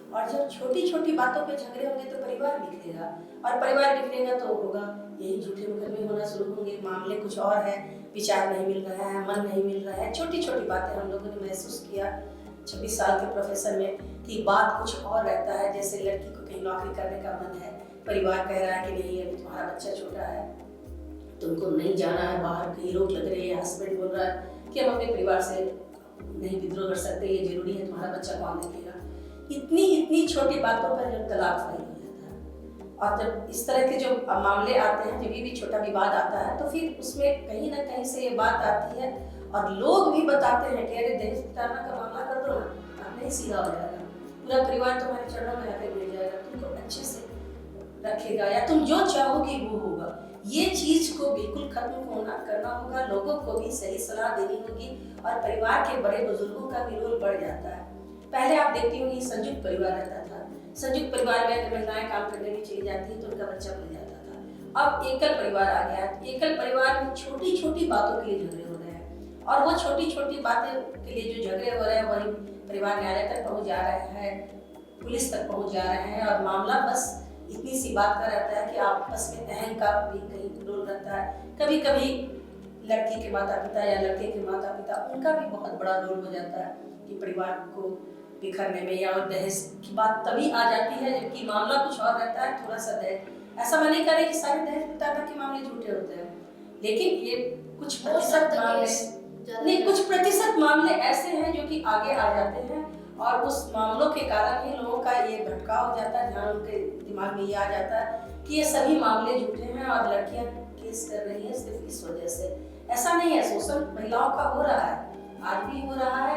और जब छोटी छोटी बातों पे झगड़े होंगे तो परिवार बिखरेगा, और परिवार बिखरेगा तो होगा यही झूठे मुकदमे होना शुरू होंगे। मामले कुछ और है, विचार नहीं मिल रहा है, मन नहीं मिल रहा है, छोटी छोटी बातें हम लोगों ने महसूस किया 26 साल के प्रोफेसर में कि बात कुछ और रहता है। जैसे लड़की को कहीं नौकरी करने का मन है, परिवार कह रहा है कि नहीं अभी तुम्हारा बच्चा छोटा है, तुमको नहीं जाना है बाहर, कहीं रोक लग रही है, हस्बैंड बोल रहा है कि हम अपने परिवार से नहीं विद्रोह कर सकते, ये जरूरी है, तुम्हारा बच्चा कौन देखेगा। इतनी इतनी छोटी बातों पर जब तलाक फाइल हो जाता है और जब इस तरह के जो मामले आते हैं, जब भी छोटा विवाद आता है तो फिर उसमें कहीं ना कहीं से ये बात आती है और लोग भी बताते हैं कि अरे दहेज प्रताड़ना का मामला कर दो ना, आप नहीं सीधा हो जाएगा, पूरा परिवार तुम्हारे चरणों में आकर गिर जाएगा, तुमको अच्छे से रखेगा या तुम जो चाहोगे वो होगा। ये चीज को बिल्कुल खत्म करना होगा, लोगों को भी सही सलाह देनी होगी और परिवार के बड़े बुजुर्गों का भी रोल बढ़ जाता है। पहले आप देखती होंगी संयुक्त परिवार रहता था, संयुक्त परिवार में अगर महिलाएं काम करने भी चली जाती है तो उनका बच्चा बन जाता था। अब एकल परिवार आ गया, एकल परिवार में छोटी छोटी बातों के लिए झगड़े हो रहे हैं और वो छोटी छोटी बातें के लिए जो झगड़े हो रहे हैं वही परिवार न्यायालय तक पहुंच जा रहे हैं, पुलिस तक पहुंच जा रहे हैं और मामला बस इतनी सी बात का रहता है कि आपस में अहंकार भी कहीं रोल रहता है। कभी कभी लड़की के माता पिता या लड़के के माता पिता, उनका भी बहुत बड़ा रोल हो जाता है कि परिवार को बिखरने में, या दहेज की बात तभी आ जाती है जबकि मामला कुछ और रहता है। थोड़ा सा दहेज, ऐसा मैं नहीं कह रही कि सारे दहेज प्रताड़ना के मामले झूठे होते हैं, लेकिन ये कुछ प्रतिशत मामले नहीं, कुछ प्रतिशत मामले ऐसे हैं जो कि आगे आ जाते हैं और उस मामलों के कारण ही लोगों का ये भटकाव हो जाता है, ध्यान उनके दिमाग में ये आ जाता है कि ये सभी मामले झूठे हैं और लड़कियां केस कर रही हैं सिर्फ इस वजह से। ऐसा नहीं है, शोषण महिलाओं का हो रहा है, आज भी हो रहा है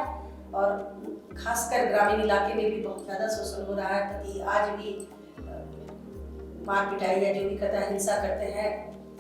और खासकर ग्रामीण इलाके में भी बहुत ज्यादा शोषण हो रहा है। पति आज भी मार पिटाई या जो भी करता है, हिंसा करते हैं,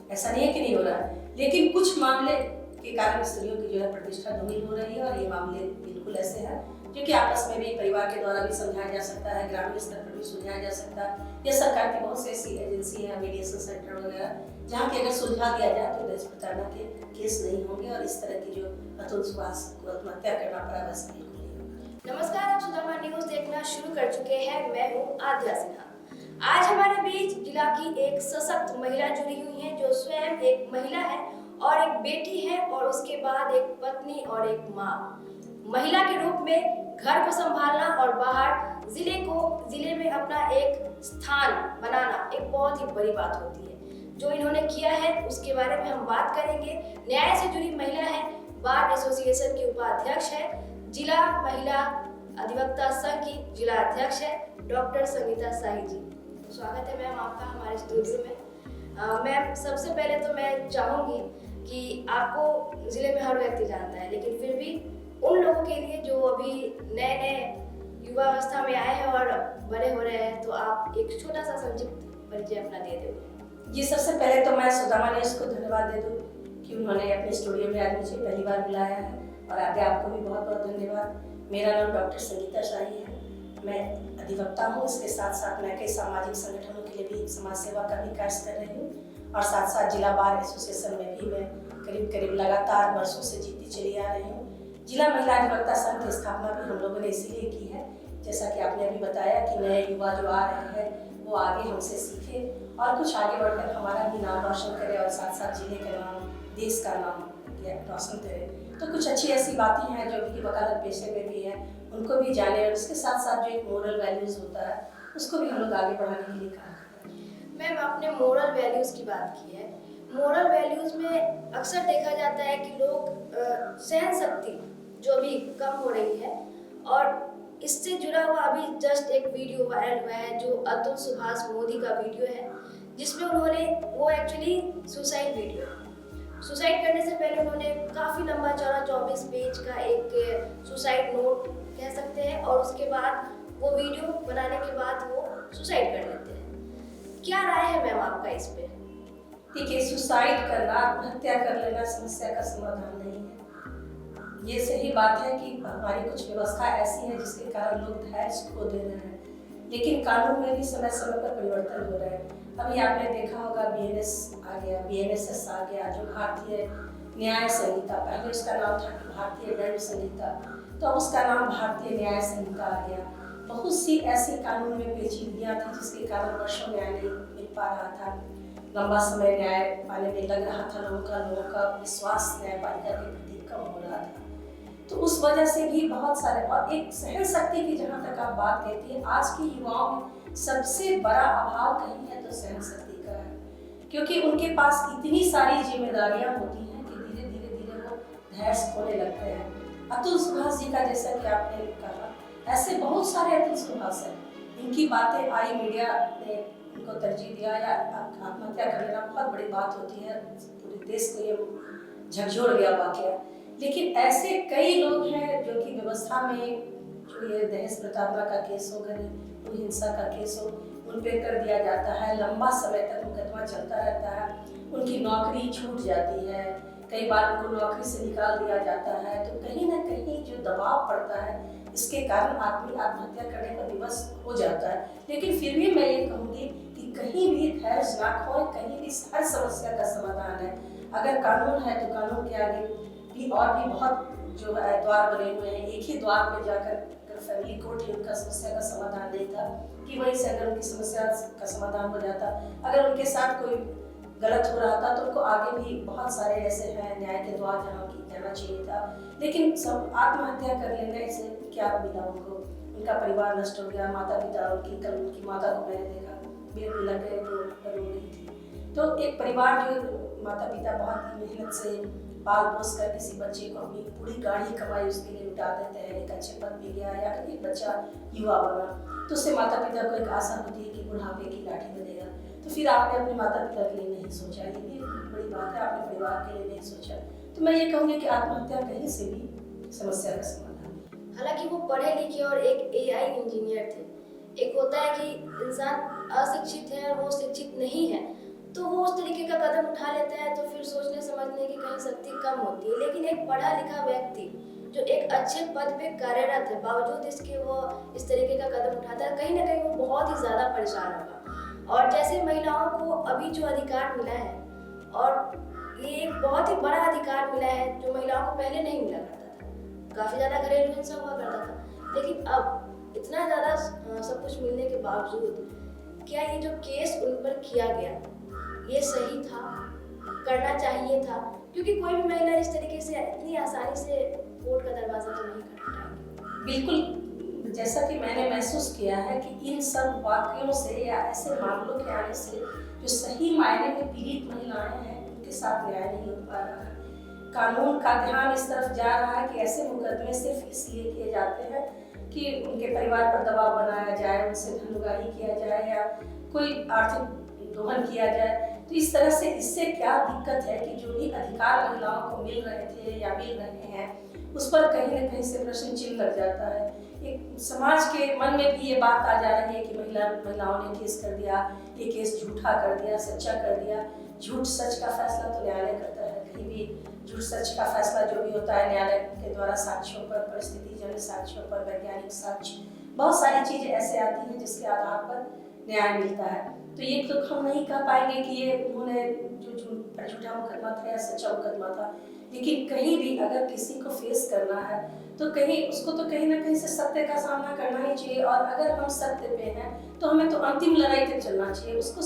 ऐसा नहीं है कि नहीं हो रहा है, लेकिन कुछ मामले के कारण स्त्रियों की जो है प्रतिष्ठा धूमिल हो रही है और ये मामले बिल्कुल ऐसे हैं जो कि आपस में भी परिवार के द्वारा भी समझाया जा सकता है, ग्रामीण स्तर पर भी सुलझाया जा सकता है। या सरकार की बहुत सी ऐसी एजेंसी है, मीडिएशन सेंटर वगैरह, जहाँ की अगर सुलझा दिया जाए तो दहेज प्रताड़ना के केस नहीं होंगे और इस तरह की जो अतुल सुभाष को आत्महत्या करना पड़ा वैसे बिल्कुल नहीं होगा। नमस्कार, आप सुदामा न्यूज देखना शुरू कर चुके हैं। मैं हूँ आद्या सिन्हा। आज हमारे बीच जिला की एक सशक्त महिला जुड़ी हुई है जो स्वयं एक महिला है और एक बेटी है और उसके बाद एक पत्नी और एक माँ। महिला के रूप में घर को संभालना और बाहर जिले में अपना एक स्थान बनाना एक बहुत ही बड़ी बात होती है। जो इन्होंने किया है उसके बारे में हम बात करेंगे। न्याय से जुड़ी महिला है, बार एसोसिएशन की उपाध्यक्ष है, जिला महिला अधिवक्ता संघ की जिला अध्यक्ष है, डॉक्टर संगीता शाही जी। स्वागत है मैम आपका हमारे स्टूडियो में। मैम, सबसे पहले तो मैं चाहूँगी कि आपको जिले में हर व्यक्ति जानता है, लेकिन फिर भी उन लोगों के लिए जो अभी नए नए युवा अवस्था में आए हैं और बड़े हो रहे हैं, तो आप एक छोटा सा संक्षिप्त परिचय अपना दे दोगे। जी, सबसे पहले तो मैं सुदामा न्यूज़ को धन्यवाद दे दूँ कि उन्होंने अपने स्टूडियो में आज मुझे पहली बार बुलाया है और आगे आपको भी बहुत बहुत धन्यवाद। मेरा नाम डॉक्टर संगीता शाही है, मैं अधिवक्ता हूँ, इसके साथ साथ मैं कई सामाजिक संगठनों के लिए भी समाज सेवा का भी कार्य कर रही हूँ और साथ साथ जिला बार एसोसिएशन में भी मैं करीब लगातार वर्षों से जीतती चली आ रही हूँ। जिला महिला अधिवक्ता संघ की स्थापना भी हम लोगों ने इसीलिए की है, जैसा कि आपने अभी बताया कि नए युवा जो आ रहे हैं वो आगे हमसे सीखे और कुछ आगे बढ़कर हमारा भी नाम रोशन करे और साथ साथ जिले का नाम, देश का नाम रोशन करे। तो कुछ अच्छी ऐसी बातें हैं जो कि वकालत पेशे में भी है, उनको भी जाने और उसके साथ साथ जो एक मोरल वैल्यूज होता है उसको भी हम लोग आगे बढ़ाने के लिए काम कर रहे हैं। मैम, आपने मोरल वैल्यूज की बात की है। मोरल वैल्यूज में अक्सर देखा जाता है कि लोग सहन शक्ति जो भी कम हो रही है, और इससे जुड़ा हुआ अभी जस्ट एक वीडियो वायरल हुआ है जो अतुल सुभाष मोदी का वीडियो है, जिसमें उन्होंने वो एक्चुअली सुसाइड वीडियो है। सुसाइड करने से पहले उन्होंने काफ़ी लंबा चौड़ा 24 पेज का एक सुसाइड नोट कह सकते हैं, और उसके बाद वो वीडियो बनाने के बाद वो सुसाइड कर लेते हैं। क्या राय है मैम आपका इस पे? देखिए, सुसाइड करना, आत्महत्या कर लेना समस्या का समाधान नहीं है। ये सही बात है कि हमारी कुछ व्यवस्था ऐसी है जिसके कारण लोग धैर्य खो दे रहे हैं, लेकिन कानून में भी समय समय पर परिवर्तन हो रहा है। अभी आपने देखा होगा BNS आ गया, BNSS आ गया, जो भारतीय न्याय संहिता, पहले उसका नाम था भारतीय दंड संहिता, तो अब उसका नाम भारतीय न्याय संहिता आ गया। बहुत सी ऐसी कानून में पेचीदगियाँ थी जिसके कारण वर्षों न्याय नहीं मिल पा रहा था। लंबा समय न्याय पाने में लग रहा था, लोगों का विश्वास न्यायपालिका के प्रति कम हो रहा था। तो उस वजह से भी बहुत सारे, और एक सहन शक्ति की जहाँ तक आप बात कहती है, आज के युवाओं में सबसे बड़ा अभाव कहीं है तो सहन शक्ति का है, क्योंकि उनके पास इतनी सारी जिम्मेदारियां होती हैं कि धीरे धीरे वो धैर्य खोने लगते हैं। अतुल सुभाष जी का जैसा कि आपने कहा, ऐसे बहुत सारे अतुल सुभाष हैं, इनकी बातें आई, मीडिया ने उनको तरजीह दिया या आत्महत्या कर लेना बहुत बड़ी बात होती है, पूरे देश को ये झकझोर गया वाकया। लेकिन ऐसे कई लोग हैं जो कि व्यवस्था में, जो ये दहेज प्रताड़ना का केस हो, घरेलू हिंसा का केस हो, उन पे कर दिया जाता है, लंबा समय तक मुकदमा चलता रहता है, उनकी नौकरी छूट जाती है, कई बार उनको नौकरी से निकाल दिया जाता है। तो कहीं ना कहीं जो दबाव पड़ता है, इसके कारण आदमी आत्महत्या करने का विवश हो जाता है। लेकिन फिर भी मैं ये कहूँगी कि कहीं भी धैर्य ना खोए, कहीं भी हर समस्या का समाधान है। अगर कानून है तो कानून के आगे भी और भी बहुत जो है द्वार बने हुए हैं। एक ही द्वार पे जाकर फैमिली कोर्ट ही उनका समस्या का समाधान नहीं था कि वहीं से अगर उनकी समस्या का समाधान हो जाता, अगर उनके साथ कोई गलत हो रहा था तो उनको आगे भी बहुत सारे ऐसे हैं न्याय के द्वार जहाँ की जाना चाहिए था। लेकिन सब आत्महत्या कर लेने से क्या मिला उनको? उनका परिवार नष्ट हो गया, माता पिता, कल उनकी माता को मैंने देखा बेर लग गए तो रो रही थी। तो एक परिवार जो माता पिता बहुत ही मेहनत से पाल पोस कर किसी बच्चे को अपनी पूरी गाढ़ी कमाई उसके लिए लुटा देते हैं, एक अच्छे पद पे गया या एक बच्चा युवा बना, तो उससे माता पिता को एक आशा होती है कि बुढ़ापे की लाठी बनेगा। तो फिर आपने अपने माता पिता के लिए नहीं सोचा, ये भी बड़ी बात है, आपने परिवार के लिए नहीं सोचा। तो मैं ये कहूँगी कि आत्महत्या कहीं से भी समस्या का समाधान है। हालांकि वो पढ़े लिखे और एक एआई इंजीनियर थे। एक होता है कि इंसान अशिक्षित है और वो शिक्षित नहीं है, तो वो उस तरीके का कदम उठा लेता है, तो फिर सोचने समझने की कहीं शक्ति कम होती है। लेकिन एक पढ़ा लिखा व्यक्ति जो एक अच्छे पद पे कार्यरत है, बावजूद इसके वो इस तरीके का कदम उठाता है, कहीं ना कहीं वो बहुत ही ज़्यादा परेशान होगा। और जैसे महिलाओं को अभी जो अधिकार मिला है, और ये एक बहुत ही बड़ा अधिकार मिला है जो महिलाओं को पहले नहीं मिला करता था। काफ़ी ज़्यादा घरेलू हिंसा हुआ करता था, लेकिन अब इतना ज़्यादा सब कुछ मिलने के बावजूद क्या ये जो केस उन पर किया गया ये सही था, करना चाहिए था? क्योंकि कोई भी महिला इस तरीके से इतनी आसानी से कोर्ट का दरवाजा तो नहीं खटखटाएगी। बिल्कुल, जैसा कि मैंने महसूस किया है कि इन सब वाक्यों से या ऐसे मामलों के आने से जो सही मायने में पीड़ित महिलाएं हैं उनके साथ न्याय नहीं हो पा रहा है। कानून का ध्यान इस तरफ जा रहा है कि ऐसे मुकदमे सिर्फ इसलिए किए जाते हैं कि उनके परिवार पर दबाव बनाया जाए, उनसे धन उगाही किया जाए या कोई आर्थिक दोहन किया जाए। तो इस तरह से इससे क्या दिक्कत है कि जो भी अधिकार महिलाओं को मिल रहे थे या मिल रहे हैं उस पर कहीं ना कहीं से प्रश्न चिन्ह लग जाता है। एक समाज के मन में भी ये बात आ जा रही है कि महिलाओं ने केस कर दिया, ये केस झूठा कर दिया, सच्चा कर दिया। झूठ सच का फैसला तो न्यायालय करता है, कहीं भी झूठ सच का फैसला जो भी होता है न्यायालय के द्वारा साक्ष्यों पर, परिस्थितिजन्य साक्ष्यों पर, वैज्ञानिक साक्ष्य, बहुत सारी चीजें ऐसे आती हैं जिसके आधार पर न्याय मिलता है। तो ये तो हम नहीं कह पाएंगे कि ये उन्होंने जो झूठा मुकदमा था या सच्चा मुकदमा था, लेकिन कहीं भी अगर किसी को फेस करना है तो कहीं उसको तो कहीं ना कहीं से सत्य का सामना करना ही चाहिए। और अगर हम सत्य पे हैं तो हमें तो अंतिम लड़ाई तक चलना चाहिए, उसको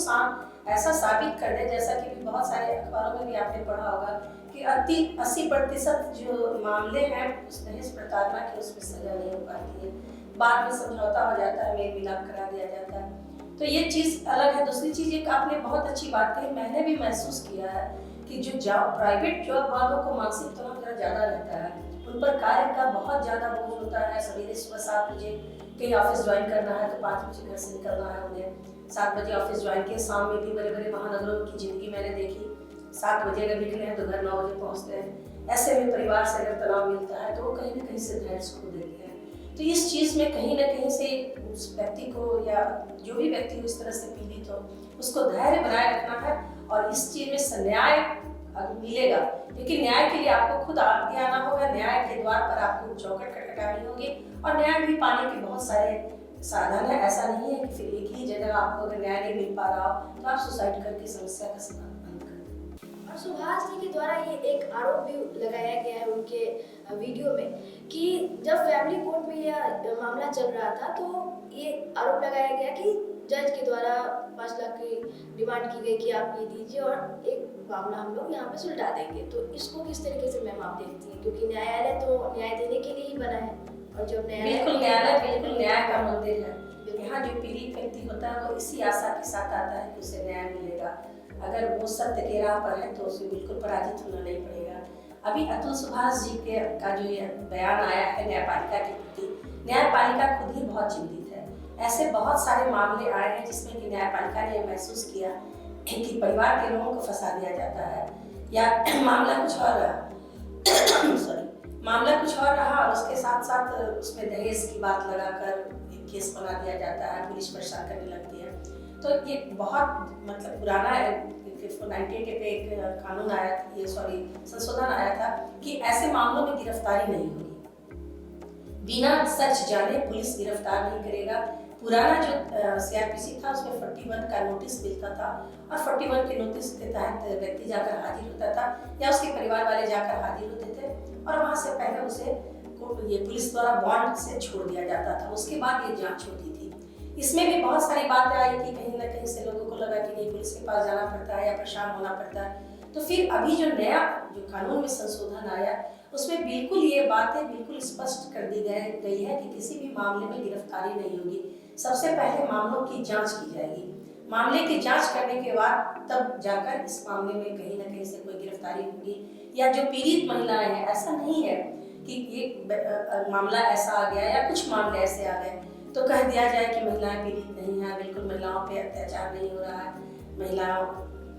ऐसा साबित कर दे, जैसा कि बहुत सारे अखबारों में भी आपने पढ़ा होगा कि 80% जो मामले हैं उस दहेज प्रताड़ना के उसमें सजा नहीं हो पाती है, बाद में समझौता हो जाता है, मेल मिलाप करा दिया जाता है। तो ये चीज़ अलग है। दूसरी चीज़ एक आपने बहुत अच्छी बात कही, मैंने भी महसूस किया है कि जो प्राइवेट जॉब वालों को मानसिक तनाव जरा ज़्यादा रहता है, उन पर कार्य का बहुत ज़्यादा बोझ होता है। सवेरे सुबह 7 बजे कहीं ऑफिस ज्वाइन करना है तो 5 बजे घर से निकलना है उन्हें, 7 बजे ऑफिस ज्वाइन किए। शाम में भी बड़े बड़े महानगरों की ज़िंदगी मैंने देखी, 7 बजे अगर निकले हैं तो घर 9 बजे पहुँचते हैं। ऐसे में परिवार से अगर तनाव मिलता है तो वो कहीं ना कहीं से धैर्य खो देते हैं। तो इस चीज़ में कहीं ना कहीं से उस व्यक्ति को या जो भी व्यक्ति हो इस तरह से पीड़ित हो उसको धैर्य बनाए रखना है और इस चीज़ में न्याय मिलेगा। लेकिन न्याय के लिए आपको खुद आगे आना होगा, न्याय के द्वार पर आपको चौखट खटखटानी होगी और न्याय भी पाने के बहुत सारे साधन है। ऐसा नहीं है कि फिर एक ही जगह आपको अगर न्याय नहीं मिल पा रहा हो तो आप सुसाइड करके समस्या का समाधान करें। और सुभाष जी के द्वारा ये एक आरोप भी लगाया गया है उनके वीडियो में कि जब फैमिली कोर्ट में यह मामला चल रहा था तो ये आरोप लगाया गया कि जज के द्वारा 5 लाख की डिमांड की गई कि आप ये दीजिए और एक मामला हम लोग यहाँ पे सुलझा देंगे। तो इसको किस तरीके से मैम आप देखती हैं, क्योंकि न्यायालय तो न्याय देने के लिए ही बना है और जब बिल्कुल न्याय का मंदिर है। यहाँ जो पीड़ित व्यक्ति होता है वो इसी आशा के साथ आता है कि उसे न्याय मिलेगा। अगर वो सत्य के राह पर है तो उसे बिल्कुल पराजित होना नहीं पड़ेगा। अभी अतुल सुभाष जी का जो ये बयान आया है न्यायपालिका के प्रति, न्यायपालिका खुद ही बहुत चिंतित है। ऐसे बहुत सारे मामले आए हैं जिसमें कि न्यायपालिका ने महसूस किया कि परिवार के लोगों को फंसा दिया जाता है या मामला कुछ और रहा और उसके साथ साथ उसमें दहेज की बात लगाकर एक केस बना दिया जाता है, पुलिस परेशान करने लगती है। तो ये बहुत मतलब पुराना 1998 पे एक कानून आया था, संशोधन आया था कि ऐसे मामलों में गिरफ्तारी नहीं होगी, बिना सच जाने पुलिस गिरफ्तार नहीं करेगा। पुराना जो सीआरपीसी था उसमें 41 का नोटिस मिलता था और 41 के नोटिस के तहत व्यक्ति जाकर हाजिर होता था या उसके परिवार वाले जाकर हाजिर होते थे और वहां से पहले उसे ये पुलिस द्वारा बॉन्ड से छोड़ दिया जाता था। उसके बाद ये जांच होती थी। इसमें भी बहुत सारी बातें आई कि कहीं ना कहीं से लोगों को लगा कि नहीं, पुलिस के पास जाना पड़ता है या परेशान होना पड़ता है। तो फिर अभी जो नया कानून में संशोधन आया उसमें बिल्कुल ये बातें बिल्कुल स्पष्ट कर दी गई है कि किसी भी मामले में गिरफ्तारी नहीं होगी। सबसे पहले मामलों की जांच की जाएगी। मामले की जांच करने के बाद तब जाकर इस मामले में कहीं ना कहीं से कोई गिरफ्तारी होगी या जो पीड़ित महिलाएं हैं, ऐसा नहीं है कि एक मामला ऐसा आ गया या कुछ मामले ऐसे आ गए तो कह दिया जाए कि महिलाएं पीड़ित नहीं है। बिल्कुल महिलाओं पे अत्याचार नहीं हो रहा है। महिलाओं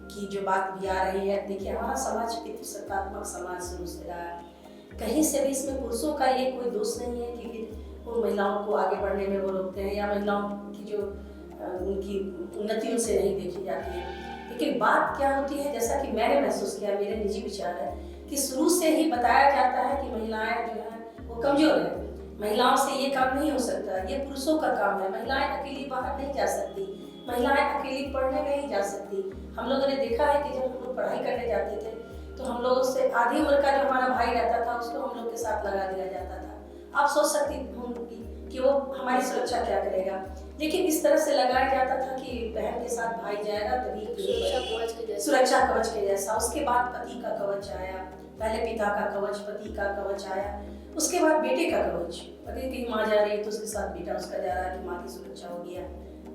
की जो बात भी आ रही है, देखिए हमारा समाज पितृसत्तात्मक समाज शुरू से रहा है। कहीं से भी इसमें पुरुषों का ये कोई दोष नहीं है कि वो महिलाओं को आगे बढ़ने में वो रोकते हैं या महिलाओं की जो उनकी उन्नति उनसे नहीं देखी जाती है। लेकिन बात क्या होती है, जैसा कि मैंने महसूस किया, मेरे निजी विचार है कि शुरू से ही बताया जाता है कि महिलाएं जो है वो कमजोर है, महिलाओं से ये काम नहीं हो सकता, ये पुरुषों का काम है, महिलाएं अकेली बाहर नहीं जा सकती, महिलाएं अकेली पढ़ने नहीं जा सकती। हम लोगों ने देखा है कि जब हम लोग पढ़ाई करने जाते थे तो हम लोगों से आधी उम्र का जो हमारा भाई रहता था उसको हम लोग के साथ लगा दिया जाता था। आप सोच सकती होंगी कि वो हमारी सुरक्षा क्या करेगा, लेकिन इस तरह से लगाया जाता था कि बहन के साथ भाई जाएगा तभी सुरक्षा कवच के जैसा। उसके बाद पति का कवच आया, पहले पिता का कवच, पति का कवच आया, उसके बाद बेटे का कवच। पति की माँ जा रही है तो उसके साथ बेटा उसका जा रहा है कि माँ की सुरक्षा हो गया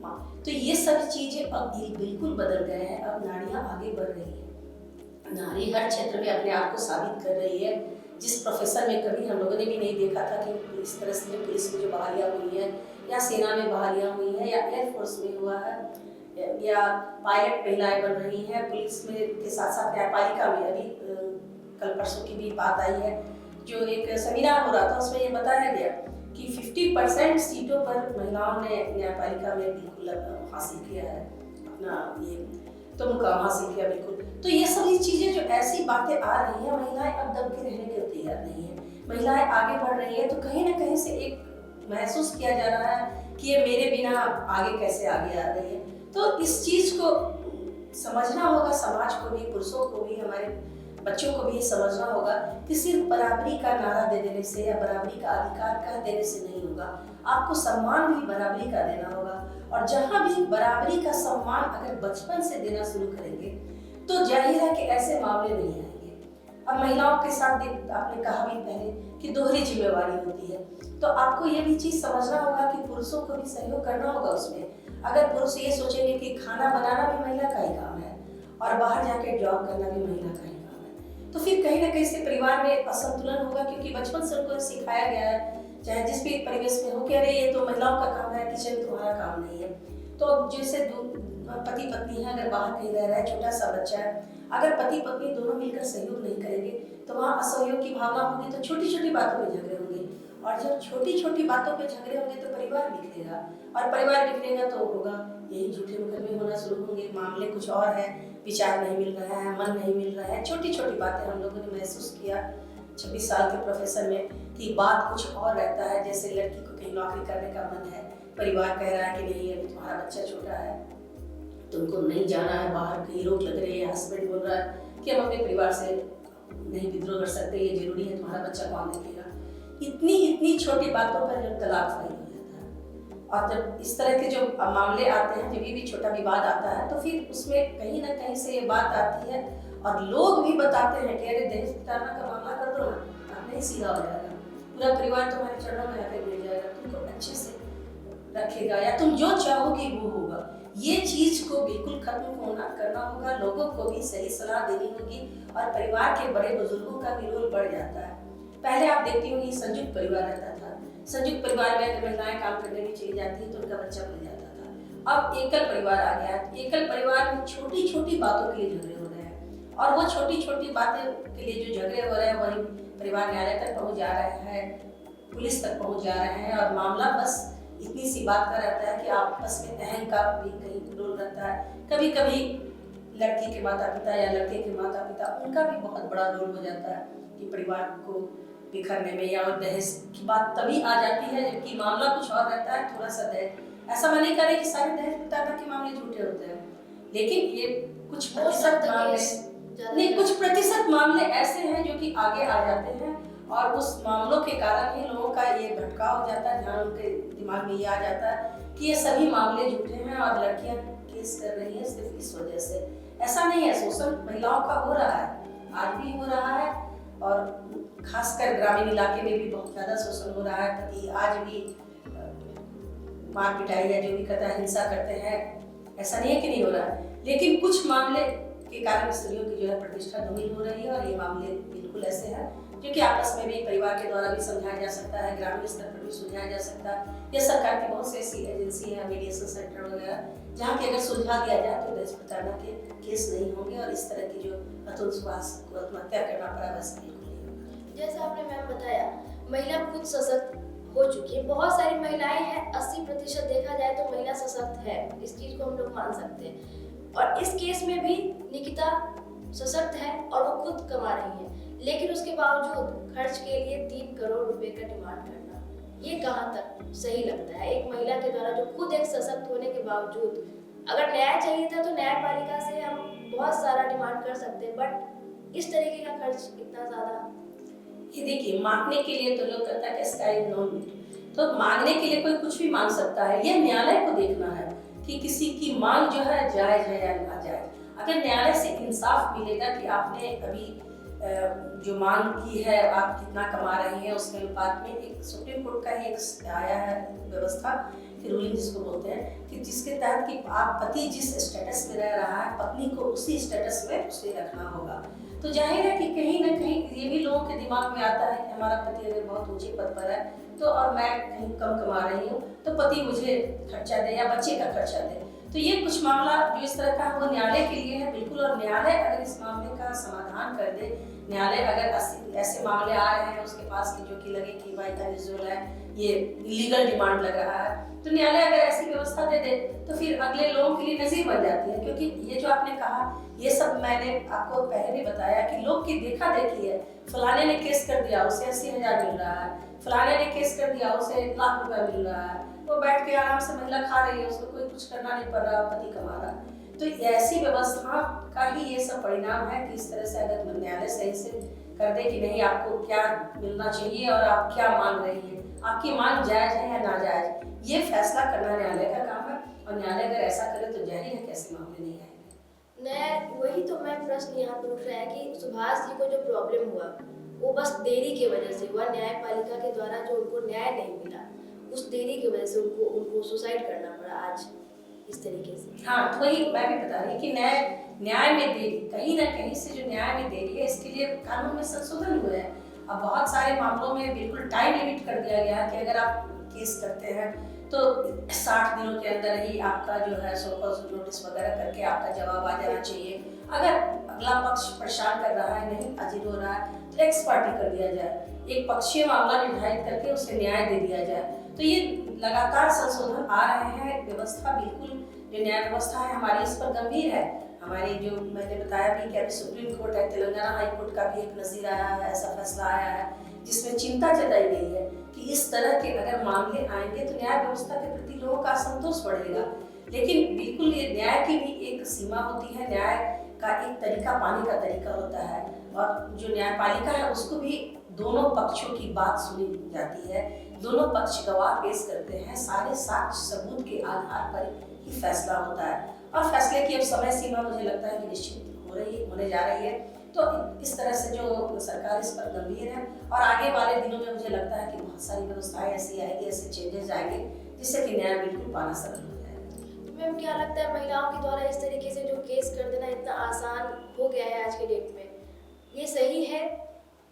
माँ। तो ये सब चीजें अब बिल्कुल बदल गए हैं। अब नारियां आगे बढ़ रही है, नारी हर क्षेत्र में अपने आप को साबित कर रही है, जिस प्रोफेशन में कभी हम लोगों ने भी नहीं देखा था कि इस तरह से पुलिस में जो बहालियाँ हुई है या सेना में बहालियाँ हुई है या एयरफोर्स में हुआ है या पायलट महिलाएं बन रही हैं पुलिस में के साथ साथ न्यायपालिका में। अभी कल परसों की भी बात आई है, जो एक सेमिनार हो रहा था उसमें ये बताया गया कि 50% सीटों पर महिलाओं ने न्यायपालिका में बिल्कुल हासिल किया है अपना ये तो मुकाम हासिल किया बिल्कुल। तो ये सभी चीजें जो ऐसी बातें आ रही हैं, महिलाएं अब दब के रहने के तैयार नहीं है, महिलाएं आगे बढ़ रही है। तो कहीं ना कहीं से एक महसूस किया जा रहा है कि ये मेरे बिना आगे कैसे आगे आ रही है। तो इस चीज को समझना होगा, समाज को भी, पुरुषों को भी, हमारे बच्चों को भी समझना होगा कि सिर्फ बराबरी का नारा दे देने से या बराबरी का अधिकार कह देने से नहीं होगा, आपको सम्मान भी बराबरी का देना होगा। और जहाँ भी बराबरी का सम्मान अगर बचपन से देना शुरू करेंगे तो जाहिर है कि ऐसे मामले नहीं आएंगे। अब महिलाओं के साथ आपने कहा भी पहले कि दोहरी जिम्मेवारी होती है, तो आपको ये भी चीज समझना होगा कि पुरुषों को भी सहयोग करना होगा उसमें। अगर पुरुष ये सोचेंगे कि खाना बनाना भी महिला का ही काम है और बाहर जाके जॉब करना भी महिला का ही काम है, तो फिर कहीं ना कहीं से परिवार में असंतुलन होगा, क्योंकि बचपन से उनको सिखाया गया है, चाहे जिस भी परिवेश में हो, कह रहे ये तो महिलाओं का काम है, किचन तुम्हारा काम नहीं है। तो जैसे पति पत्नी है, अगर बाहर कहीं रह रहा है, छोटा सा बच्चा है, अगर पति पत्नी दोनों मिलकर सहयोग नहीं करेंगे तो वहाँ असहयोग की भावना होगी, तो छोटी छोटी बातों में झगड़े होंगे, और जब छोटी छोटी बातों पे झगड़े होंगे तो परिवार बिखरेगा, और परिवार बिखरेगा तो होगा यही झूठे मुकदमे होना शुरू होंगे। मामले कुछ और है, विचार नहीं मिल रहा है, मन नहीं मिल रहा है, छोटी छोटी बातें हम लोगों ने महसूस किया 26 साल के प्रोफेसर में कि बात कुछ और रहता है। जैसे लड़की को कहीं नौकरी करने का मन है, परिवार कह रहा है कि नहीं अभी तुम्हारा बच्चा छोटा है, तुमको नहीं जाना है बाहर, कहीं रोक लग रही है, हस्बैंड बोल रहा है कि हम अपने परिवार से नहीं विद्रोह कर सकते, ये जरूरी है, तुम्हारा बच्चा कौन देखेगा। इतनी छोटी बातों पर जब तलाक फाइल हो जाता है और जब इस तरह के जो मामले आते हैं, जब भी छोटा विवाद आता है, तो फिर उसमें कहीं ना कहीं से ये बात आती है और लोग भी बताते हैं कि अरे दहेज प्रताड़ना का मामला कर दो ना, आप नहीं सीधा हो जाएगा, पूरा परिवार तुम्हारे चरणों में आकर गिर जाएगा, तुमको अच्छे से रखेगा या तुम जो चाहोगी वो होगा। ये चीज को बिल्कुल खत्म करना होगा, लोगों को भी सही सलाह देनी होगी और परिवार के बड़े बुजुर्गों का भी रोल बढ़ जाता है। पहले आप देखती होंगी संयुक्त परिवार रहता था, संयुक्त परिवार में अगर महिलाएं काम करने भी चली जाती है तो उनका बच्चा मिल जाता था। अब एकल परिवार आ गया, एकल परिवार में छोटी छोटी बातों के लिए झगड़े हो रहे हैं और वो छोटी छोटी बातें के लिए जो झगड़े हो रहे हैं वही परिवार न्यायालय तक पहुंच जा रहे हैं, पुलिस तक पहुंच जा रहे हैं और मामला बस इतनी सी बात का रहता है कि आपस में अहंकार भी कहीं रोल रहता है। कभी कभी लड़की के माता पिता या लड़के के माता पिता, उनका भी बहुत बड़ा रोल हो जाता है कि परिवार को बिखरने में, या और दहेज की बात तभी आ जाती है जबकि मामला कुछ और रहता है, थोड़ा सा दहेज। ऐसा मैं नहीं कह रही कि सारे दहेज प्रताड़ना के मामले झूठे होते हैं, लेकिन ये कुछ प्रतिशत मामले नहीं, कुछ प्रतिशत मामले ऐसे हैं जो कि आगे आ जाते हैं और उस मामलों के कारण ही लोगों का ये भटकाव हो जाता है, ध्यान उनके दिमाग में ये आ जाता है कि ये सभी मामले झूठे हैं और लड़कियां केस कर रही हैं सिर्फ इस वजह से। ऐसा नहीं है, शोषण महिलाओं का हो रहा है, आज भी हो रहा है और खासकर ग्रामीण इलाके में भी बहुत ज्यादा शोषण हो रहा है। पति आज भी मार पिटाई या जो भी करता है, हिंसा करते हैं, ऐसा नहीं है कि नहीं हो रहा है, लेकिन कुछ मामले के कारण स्त्रियों की जो है प्रतिष्ठा धूमिल हो रही है और ये मामले बिल्कुल ऐसे हैं जो कि आपस में भी परिवार के द्वारा भी समझाया जा सकता है, ग्रामीण स्तर पर भी सुलझाया जा सकता है। या सरकार की बहुत सी ऐसी एजेंसी है, मीडिएशन सेंटर वगैरह, जहाँ की अगर सुलझा दिया जाए तो दहेज प्रताड़ना के केस नहीं होंगे और इस तरह की जो अतुल सुहास को आत्महत्या करना पड़ा वैसे बिल्कुल नहीं होगा। जैसा आपने मैम बताया, महिला खुद सशक्त हो चुकी है, बहुत सारी महिलाएं हैं, 80% देखा जाए तो महिला सशक्त है, इस चीज को हम लोग मान सकते हैं। और इस केस में भी निकिता सशक्त है और वो खुद कमा रही है, लेकिन उसके बावजूद खर्च के लिए 3 करोड़ रुपए का डिमांड करना, ये कहाँ तक सही लगता है? एक महिला के द्वारा जो खुद एक सशक्त होने के बावजूद, अगर न्याय चाहिए था तो न्यायपालिका से हम बहुत सारा डिमांड कर सकते हैं, बट इस तरीके का खर्च इतना ज्यादा। ये देखिए, मांगने के लिए तो लोग कहता है कि स्काई इज नो लिमिट, तो मांगने के लिए कोई कुछ भी मांग सकता है। यह न्यायालय को देखना है कि किसी की मांग जो है जायज है या नाजायज। अगर न्यायालय से इंसाफ मिलेगा कि आपने अभी जो मांग की है, आप कितना कमा रही हैं, उसके अनुपात में एक सुप्रीम कोर्ट का ही एक आया है व्यवस्था, रूलिंग जिसको बोलते हैं, कि जिसके तहत कि आप पति जिस स्टेटस में रह रहा है, पत्नी को उसी स्टेटस में उसे रखना होगा। तो जाहिर है कि कहीं ना कहीं ये भी लोगों के दिमाग में आता है कि हमारा पति अगर बहुत ऊंचे पद पर है तो और मैं कहीं कम कमा रही हूँ तो पति मुझे खर्चा दे या बच्चे का खर्चा दे। तो ये कुछ मामला जो इस तरह का है वो न्यायालय के लिए है बिल्कुल, और न्यायालय अगर इस मामले का समाधान कर दे, न्यायालय अगर ऐसे मामले आ रहे हैं उसके पास कि जो कि लगे कि भाई तनिजुल है, ये इलीगल डिमांड लग रहा है, तो न्यायालय अगर ऐसी व्यवस्था दे दे तो फिर अगले लोगों के लिए नजीर बन जाती है। क्योंकि ये जो आपने कहा, ये सब मैंने आपको पहले भी बताया कि लोग की देखा देखी है, फलाने ने केस कर दिया उसे 80,000 मिल रहा है, फलाने ने केस कर दिया उसे 1 लाख रुपया मिल रहा है, वो बैठ के आराम से महिला खा रही है, उसको कोई कुछ करना नहीं पड़ रहा, पति कमा रहा। तो ऐसी व्यवस्था का ही ये सब परिणाम है कि इस तरह से अगर न्यायालय सही से कर दे कि नहीं आपको क्या मिलना चाहिए और आप क्या मांग रही हैं, आपकी मांग जायज है या नाजायज, ये फैसला करना न्यायालय का काम है। और न्यायालय अगर ऐसा करे तो जाहिर है कैसे मामले नहीं आएंगे। वही तो मैं प्रश्न यहाँ पर उठ रहा है कि सुभाष जी को जो प्रॉब्लम हुआ वो बस देरी की वजह से हुआ, न्यायपालिका के द्वारा जो उनको न्याय नहीं मिला, उस देरी की वजह से उनको सुसाइड करना पड़ा आज इस तरीके से। हाँ, तो वही मैं भी बता रही कि न्याय में देरी, कहीं ना कहीं से जो न्याय में देरी है इसके लिए कानून में संशोधन हुए हैं। अब बहुत सारे मामलों में बिल्कुल टाइम लिमिट कर दिया गया है कि अगर आप केस करते हैं तो 60 दिनों के अंदर ही आपका जो है सो कॉज नोटिस वगैरह करके आपका जवाब आ जाना चाहिए। अगर अगला पक्ष परेशान कर रहा है, नहीं हाजिर हो रहा है, तो एक्स पार्टी कर दिया जाए, एक पक्षीय मामला निर्धारित करके उसे न्याय दे दिया जाए। तो ये लगातार संशोधन आ रहे हैं। व्यवस्था बिल्कुल जो न्याय व्यवस्था है हमारी इस पर गंभीर है। हमारी जो मैंने बताया भी कि अभी सुप्रीम कोर्ट है, तेलंगाना हाई कोर्ट का भी एक नज़ीर आया है, ऐसा फैसला आया है जिसमें चिंता जताई गई है कि इस तरह के अगर मामले आएंगे तो न्याय व्यवस्था के प्रति लोगों का असंतोष बढ़ेगा। लेकिन बिल्कुल ये न्याय की भी एक सीमा होती है, न्याय का एक तरीका पाने का तरीका होता है, और जो न्यायपालिका है उसको भी दोनों पक्षों की बात सुनी जाती है दोनों पक्ष गवाह पेश करते हैं, सारे साक्ष्य सबूत के आधार पर ही फैसला होता है और फैसले की अब समय सीमा मुझे लगता है कि निश्चित होने जा रही है। तो इस तरह से जो सरकार इस पर गंभीर है और आगे वाले दिनों में मुझे लगता है कि बहुत सारी व्यवस्थाएं ऐसी आएगी, ऐसे चेंजेस आएंगे जिससे कि न्याय बिल्कुल पाना सरल हो जाएगा। तो मैम क्या लगता है महिलाओं के द्वारा इस तरीके से जो केस कर देना इतना आसान हो गया है आज के डेट में, ये सही है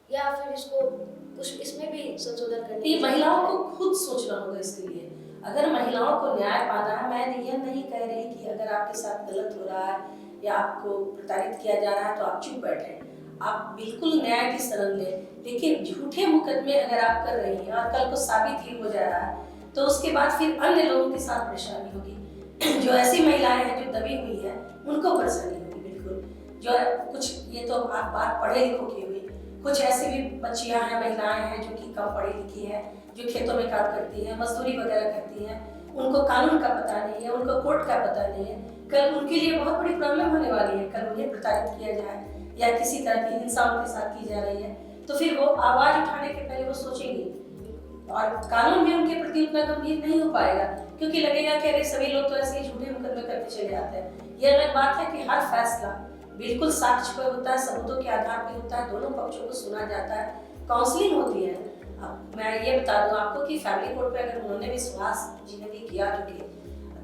या फिर इसको कुछ इसमें भी संशोधन करने की महिलाओं को खुद सोचना होगा इसके लिए। अगर महिलाओं को न्याय पाना है, मैं यह नहीं कह रही कि अगर आपके साथ गलत हो रहा है या आपको प्रताड़ित किया जा रहा है तो आप चुप बैठे, आप बिल्कुल न्याय की शरण लें। लेकिन झूठे मुकदमे अगर आप कर रही हैं और कल को साबित ही हो जा रहा है तो उसके बाद फिर अन्य लोगों के साथ परेशानी होगी। जो ऐसी महिलाएं हैं जो दबी हुई है उनको परेशानी होगी बिल्कुल। जो कुछ, ये तो आप बात पढ़े लिखों की हुई, कुछ ऐसी भी बच्चियां हैं, महिलाएं हैं जो कि कम पढ़ी लिखी हैं, जो खेतों में काम करती हैं, मजदूरी वगैरह करती हैं, उनको कानून का पता नहीं है, उनको कोर्ट का पता नहीं है। कल उनके लिए बहुत बड़ी प्रॉब्लम होने वाली है। कल उन्हें प्रताड़ित किया जाए या किसी तरह की हिंसा उनके साथ की जा रही है तो फिर वो आवाज उठाने के पहले वो सोचेंगी और कानून भी उनके प्रति उतना गंभीर नहीं हो पाएगा, क्योंकि लगेगा कि अरे सभी लोग तो ऐसे ही झूठे मुकदमे करते चले जाते हैं। ये अलग बात है कि हर फैसला बिल्कुल साक्ष्य पर होता है, सबूतों के आधार पर होता है, दोनों पक्षों को सुना जाता है, काउंसलिंग होती है। अब मैं ये बता दूं आपको कि फैमिली कोर्ट पे अगर उन्होंने भी सुभाष जी ने भी किया जो कि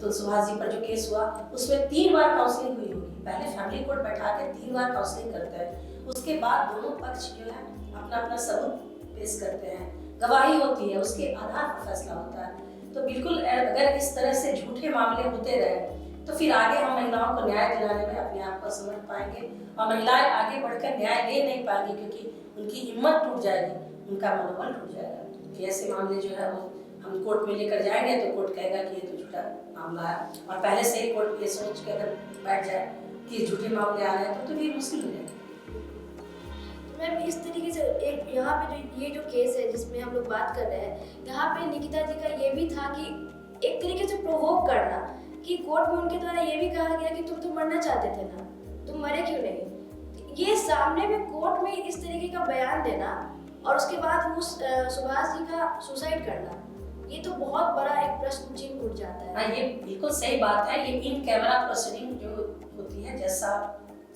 तो सुभाष जी पर जो केस हुआ उसमें 3 बार काउंसलिंग हुई होगी। पहले फैमिली कोर्ट बैठा के 3 बार काउंसलिंग करते हैं, उसके बाद दोनों पक्ष जो है अपना अपना सबूत पेश करते हैं, गवाही होती है, उसके आधार पर फैसला होता है। तो बिल्कुल अगर इस तरह से झूठे मामले होते रहे तो फिर आगे हम महिलाओं को न्याय दिलाने में अपने आप को असमर्थ पाएंगे और महिलाएं आगे बढ़कर न्याय ले नहीं पाएंगी, क्योंकि उनकी हिम्मत टूट जाएगी, उनका मनोबल टूट जाएगा कि ऐसे मामले जो है वो हम कोर्ट में लेकर जाएंगे तो कोर्ट कहेगा कि ये तो झूठा मामला है। और पहले से ही कोर्ट ये सोच के अगर बैठ जाए कि झूठे मामले आ रहे हैं तो ये मुश्किल हो जाएगी। मैम इस तरीके से एक यहाँ पे ये जो केस है जिसमें हम लोग बात कर रहे हैं, यहाँ पे निकिता जी का ये भी था कि एक तरीके से प्रोवोक करना कि कोर्ट में उनके द्वारा ये भी कहा गया कि तुम तो मरना चाहते थे ना, तुम मरे क्यों नहीं। ये सामने में कोर्ट में इस तरीके का बयान देना और उसके बाद वो सुभाष जी का सुसाइड करना, ये तो बहुत बड़ा एक प्रश्न चिन्ह उठ जाता है। ये बिल्कुल सही बात है। ये इन कैमरा प्रोसीडिंग जो होती है, जैसा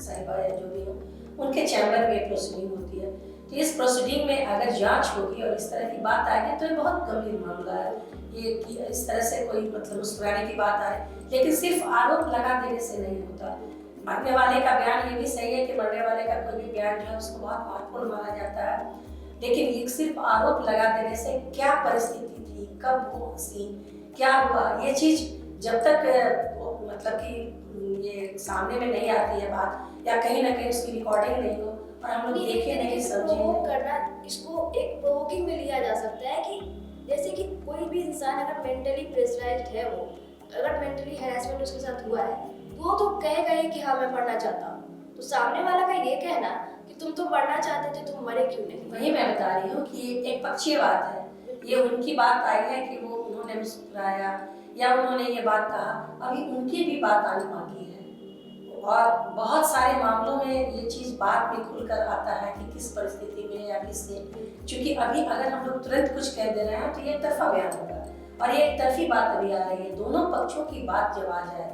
साहिबा या जो भी हो उनके चैम्बर में प्रोसीडिंग होती है, तो इस प्रोसीडिंग में अगर जांच होगी और इस तरह की बात आएगी तो ये बहुत गंभीर मामला है। ये कि इस तरह से कोई मतलब मुस्कुराने की बात आए, लेकिन सिर्फ आरोप लगा देने से नहीं होता। मरने वाले का बयान ये भी सही है कि मरने वाले का कोई भी बयान जो है उसको बहुत महत्वपूर्ण माना जाता है, लेकिन ये सिर्फ आरोप लगा देने से क्या परिस्थिति थी, कब वो हंसी, क्या हुआ, ये चीज जब तक मतलब कि ये सामने में नहीं आती है बात या कहीं ना कहीं उसकी रिकॉर्डिंग नहीं हो और हम लोग देखे नहीं समझे करना, इसको एक प्रोवोकिंग में लिया जा सकता है कि जैसे कि कोई भी इंसान अगर मेंटली प्रेशराइज्ड है, वो अगर मेंटली हैरेसमेंट उसके साथ हुआ है वो तो कहेगा ही कि हाँ मैं मरना चाहता हूँ, तो सामने वाला का ये कहना कि तुम तो मरना चाहते थे, तुम मरे क्यों नहीं। वही मैं बता रही हूँ कि एक पक्षीय बात है, ये उनकी बात आई है कि वो उन्होंने मुस्कुराया या उन्होंने ये बात कहा, अभी उनकी भी बात आनी बाकी है और बहुत सारे मामलों में ये चीज बाद में खुलकर आता है कि किस परिस्थिति में या किसने, क्योंकि अभी अगर हम लोग तुरंत कुछ कह दे रहे हैं तो ये एक तरफा बयान होगा और ये एक तरफी बात अभी आ रही है। दोनों पक्षों की बात जब आ जाए,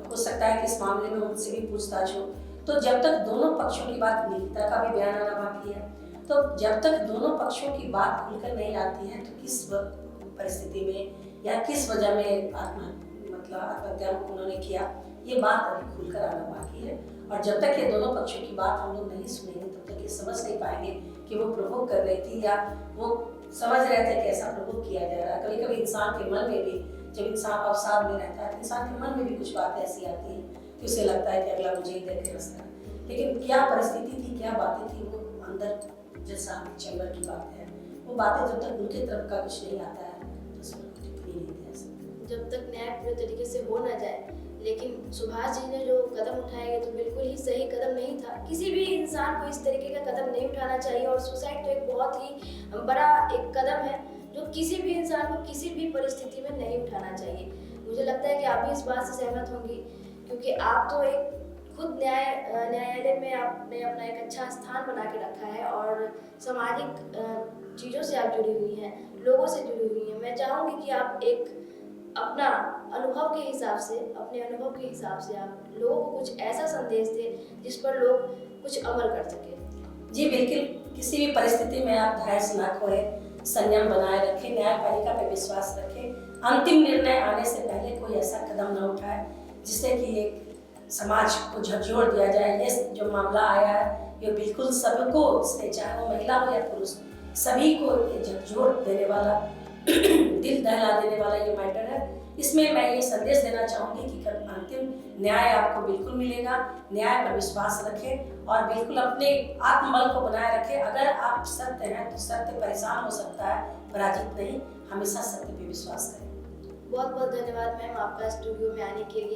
हो सकता है कि इस मामले में उनसे भी पूछताछ हो, तो जब तक दोनों पक्षों की बात, निकिता का भी बयान आना बाकी है, तो जब तक दोनों पक्षों की बात खुलकर नहीं आती है तो किस परिस्थिति में या किस वजह में आत्महत्या उन्होंने किया, ये बात अभी खुलकर आना बाकी है। और जब तक ये दोनों पक्षों की बात हम लोग नहीं सुनेंगे तब तक ये समझ नहीं पाएंगे कि वो प्रोवोक कर रही थी या वो समझ रहे थे कि ऐसा प्रोवोक किया जा रहा है। कभी कभी इंसान के मन में भी, जब इंसान अवसाद में रहता है तो इंसान के मन में भी कुछ बातें ऐसी आती हैं कि उसे लगता है कि अगला मुझे ही देख के हंसता है, लेकिन क्या परिस्थिति थी, क्या बातें थी, वो अंदर जैसा चैम्बर की बात है, वो बातें जब तक उनके तरफ का कुछ नहीं आता है तो उसमें कुछ टिप्पणी नहीं दे। जब तक न्याय पूरे तरीके से हो ना जाए, लेकिन सुभाष जी ने जो कदम उठाए तो बिल्कुल ही सही कदम नहीं था। किसी भी इंसान को इस तरीके का कदम नहीं उठाना चाहिए और सुसाइड तो एक बहुत ही बड़ा एक कदम है जो किसी भी इंसान को किसी भी परिस्थिति में नहीं उठाना चाहिए। मुझे लगता है कि आप भी इस बात से सहमत होंगी, क्योंकि आप तो एक खुद न्यायालय में आपने अपना एक अच्छा स्थान बना के रखा है और सामाजिक चीज़ों से आप जुड़ी हुई हैं, लोगों से जुड़ी हुई हैं। मैं चाहूँगी कि आप एक अपना अनुभव के हिसाब से, अपने अनुभव के हिसाब से आप लोगों को कुछ ऐसा संदेश दें जिस पर लोग कुछ अमल कर सकें। जी बिल्कुल, किसी भी परिस्थिति में आप धैर्य न खोए, संयम बनाए रखें, न्यायपालिका पर विश्वास रखें, अंतिम निर्णय आने से पहले कोई ऐसा कदम न उठाए जिससे कि एक समाज को झकझोर दिया जाए। ये जो मामला आया है ये बिल्कुल सबको, चाहे वो महिला हो या पुरुष, सभी को ये झकझोर देने वाला दिल दहला देने वाला ये मैटर है। इसमें मैं ये संदेश देना चाहूँगी कि कल अंतिम न्याय आपको बिल्कुल मिलेगा। न्याय पर विश्वास रखें और बिल्कुल अपने आत्मबल को बनाए रखें। अगर आप सत्य हैं तो सत्य परेशान हो सकता है, पराजित नहीं। हमेशा सत्य पे विश्वास करें। बहुत बहुत धन्यवाद मैम आपका स्टूडियो में आने के लिए।